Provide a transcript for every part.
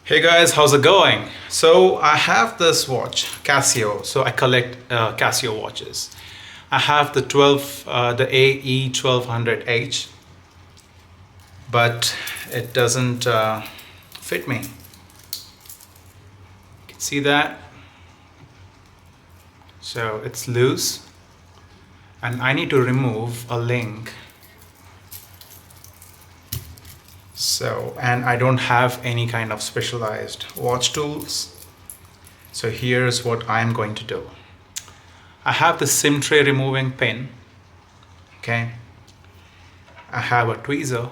Hey guys, how's it going? So I have this watch, Casio. So I collect Casio watches. I have the AE 1200H, but it doesn't fit me. You can see that. So it's loose, and I need to remove a link. And I don't have any kind of specialized watch tools. So here's what I'm going to do. I have the SIM tray removing pin. Okay. I have a tweezer.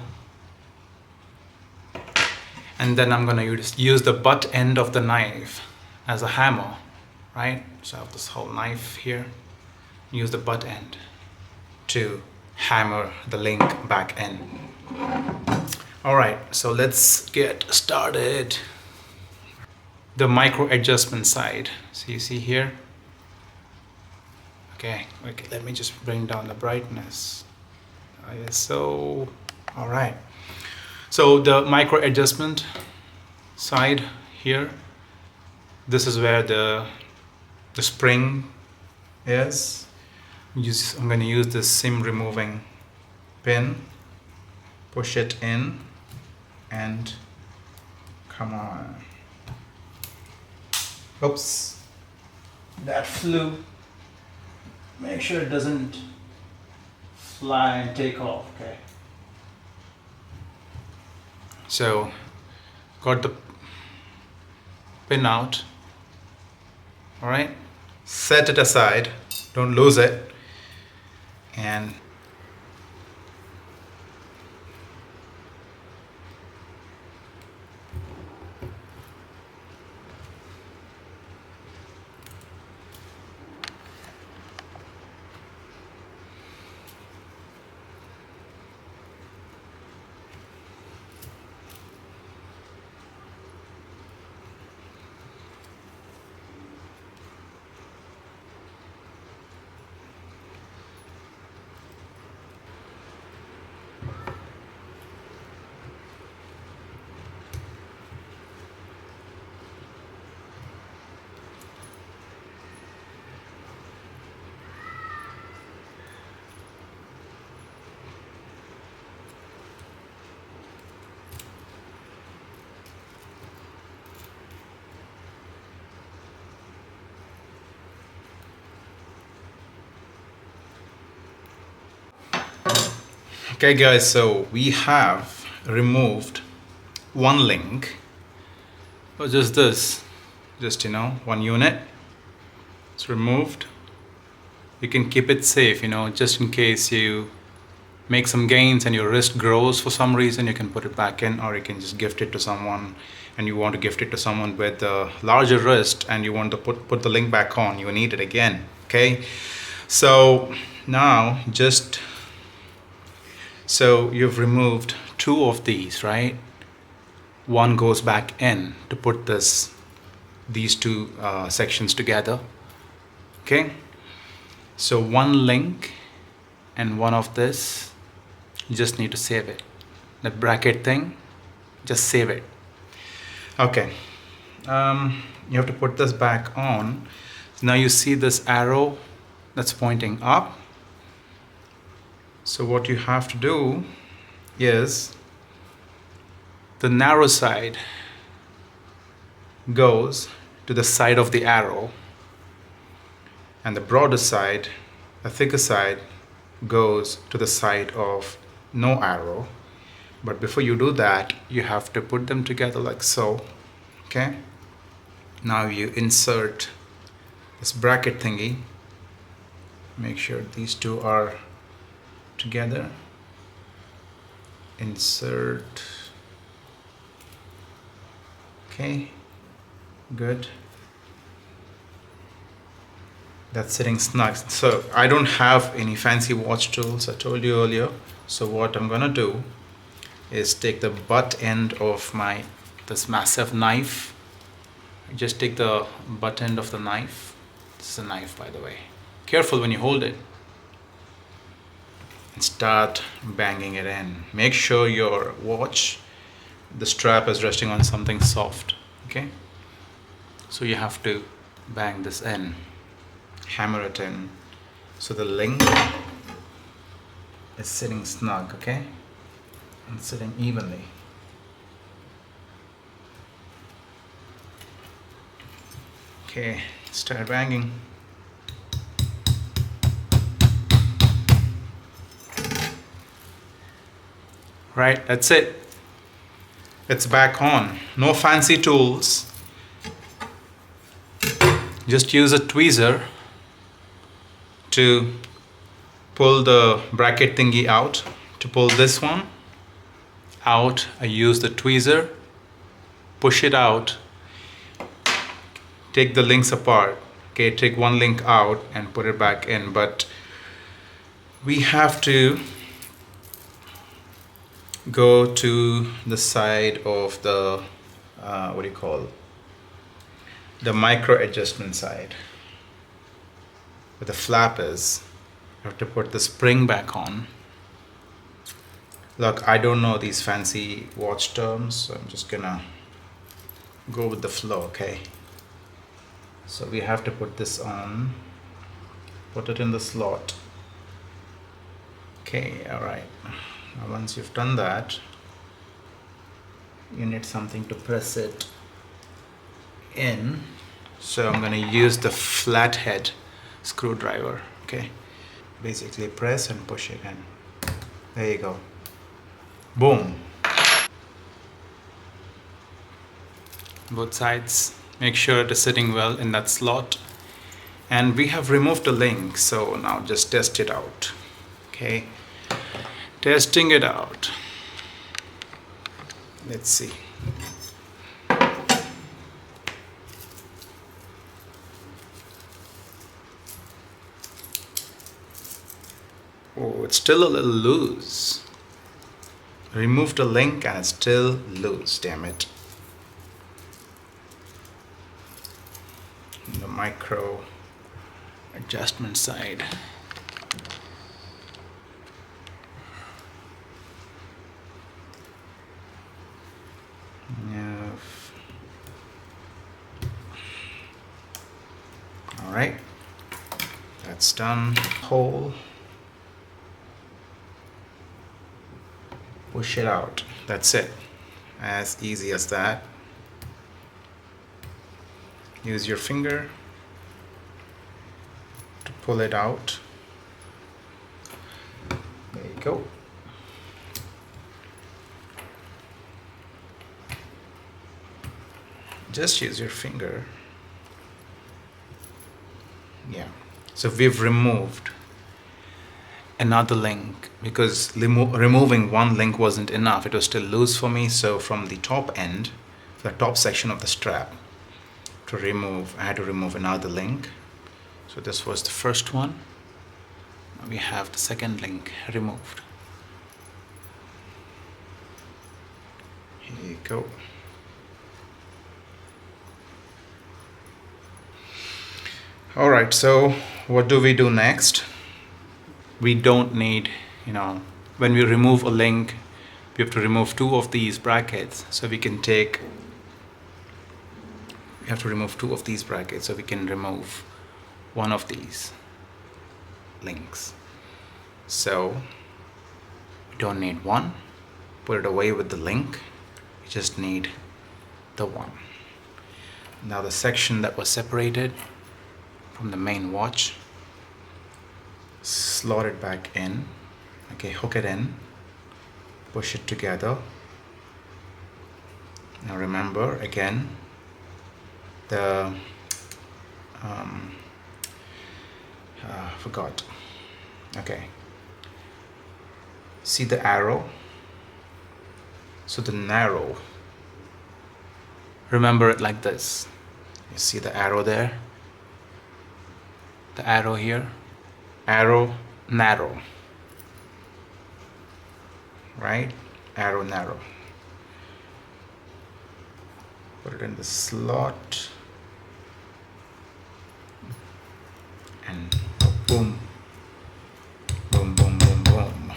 And then I'm going to use the butt end of the knife as a hammer, right? So I have this whole knife here. Use the butt end to hammer the link back in. Alright, so let's get started. The micro adjustment side. So you see here? Okay, let me just bring down the brightness. ISO. Alright. So the micro adjustment side here, this is where the spring is. I'm going to use this SIM removing pin, push it in, and come on. Oops, that flew. Make sure it doesn't fly and take off. Okay. So, got the pin out. All right. Set it aside. Don't lose it. And okay guys, so we have removed one link, or just this, one unit. It's removed. You can keep it safe, just in case you make some gains and your wrist grows for some reason, you can put it back in, or you can just gift it to someone, and you want to gift it to someone with a larger wrist and you want to put the link back on, you need it again. Okay, so now so you've removed two of these, right? One goes back in to put these two sections together. Okay, so one link and one of this, you just need to save it. The bracket thing, just save it. Okay, you have to put this back on. Now you see this arrow that's pointing up. So what you have to do is the narrow side goes to the side of the arrow, and the broader side, the thicker side, goes to the side of no arrow. But before you do that, you have to put them together like so. Okay, now you insert this bracket thingy. Make sure these two are together. Insert. Okay, good. That's sitting snug. So I don't have any fancy watch tools, I told you earlier. So what I'm gonna do is take the butt end of this massive knife. Just take the butt end of the knife. This is a knife, by the way. Careful when you hold it. And start banging it in. Make sure your watch, the strap is resting on something soft. Okay, so you have to bang this in, hammer it in, so the link is sitting snug, okay, and sitting evenly. Okay, start banging. Right, that's it. It's back on. No fancy tools. Just use a tweezer to pull the bracket thingy out. To pull this one out, I use the tweezer, push it out, take the links apart. Okay, take one link out and put it back in. But we have to go to the side of the what do you call, the micro adjustment side where the flap is. You have to put the spring back on. Look, I don't know these fancy watch terms, so I'm just gonna go with the flow. Okay, so we have to put this on, put it in the slot. Okay, all right. Now once you've done that, you need something to press it in. So I'm gonna use the flathead screwdriver. Okay, basically press and push it in. There you go. Boom. Both sides. Make sure it is sitting well in that slot. And we have removed the link, so now just test it out. Okay, testing it out. Let's see. Oh, it's still a little loose. Remove the link and it's still loose, damn it. The micro adjustment side. Yeah. All right, that's done. Hole. Push it out. That's it. As easy as that. Use your finger to pull it out. There you go. Just use your finger. Yeah. So we've removed another link because removing one link wasn't enough. It was still loose for me. So from the top end, the top section of the strap, to remove, I had to remove another link. So this was the first one. Now we have the second link removed. Here you go. All right, so what do we do next? We don't need, when we remove a link, we have to remove two of these brackets. So we can have to remove two of these brackets, so we can remove one of these links. So we don't need one. Put it away with the link. We just need the one. Now the section that was separated from the main watch, slot it back in. Okay, hook it in, push it together. Now remember again, the forgot. Okay, see the arrow? So the narrow, remember it like this. You see the arrow there? The arrow here? Arrow, narrow. Right? Arrow, narrow. Put it in the slot. And boom. Boom, boom, boom, boom.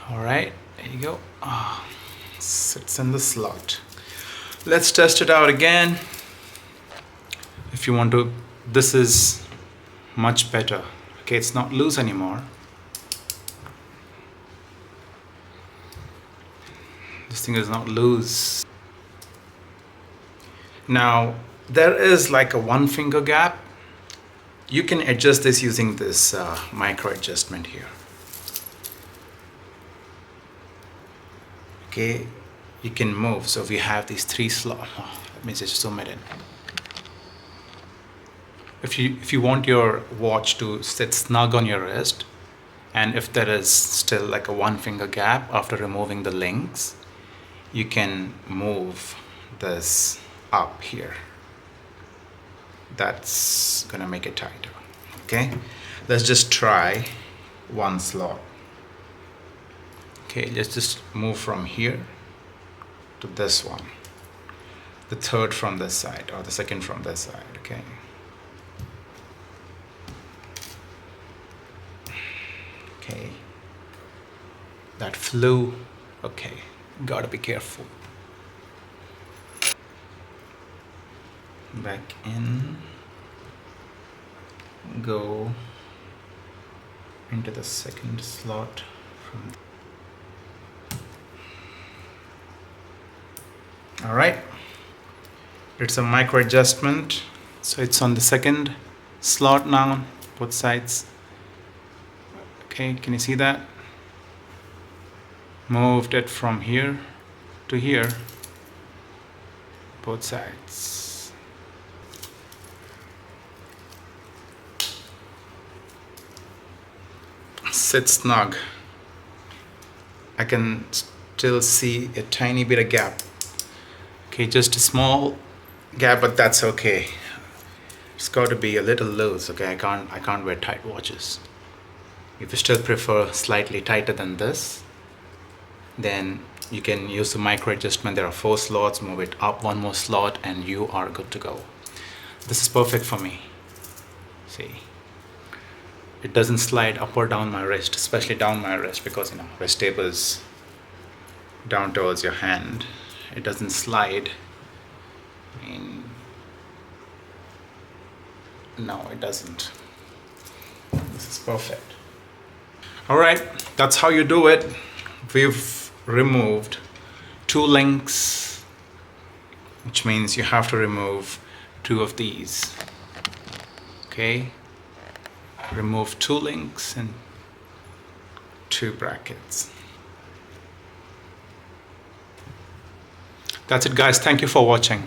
All right, there you go. Sits in the slot. Let's test it out again. If you want to, this is much better. Okay, it's not loose anymore. This thing is not loose. Now, there is like a 1 finger gap. You can adjust this using this micro adjustment here. Okay, you can move. So we have these 3 slots. Let me just zoom it in. If you want your watch to sit snug on your wrist, and if there is still like a 1 finger gap after removing the links, you can move this up here. That's gonna make it tighter. Okay, let's just try 1 slot. Okay, let's just move from here to this one, the 3rd from this side or the 2nd from this side. Okay, okay, that flew. Okay, gotta be careful. Back in, go into the 2nd slot from. All right, it's a micro adjustment, so it's on the 2nd slot now, both sides. Okay, can you see that? Moved it from here to here, both sides. Sit snug. I can still see a tiny bit of gap. Okay, just a small gap, but that's okay. It's got to be a little loose. Okay, I can't wear tight watches. If you still prefer slightly tighter than this, then you can use the micro adjustment. There are 4 slots. Move it up 1 more slot and you are good to go. This is perfect for me. See, it doesn't slide up or down my wrist, especially down my wrist, because wrist tape is down towards your hand. It doesn't slide. No, it doesn't. This is perfect. All right, that's how you do it. We've removed 2 links, which means you have to remove 2 of these. Okay, remove 2 links and 2 brackets. That's it, guys. Thank you for watching.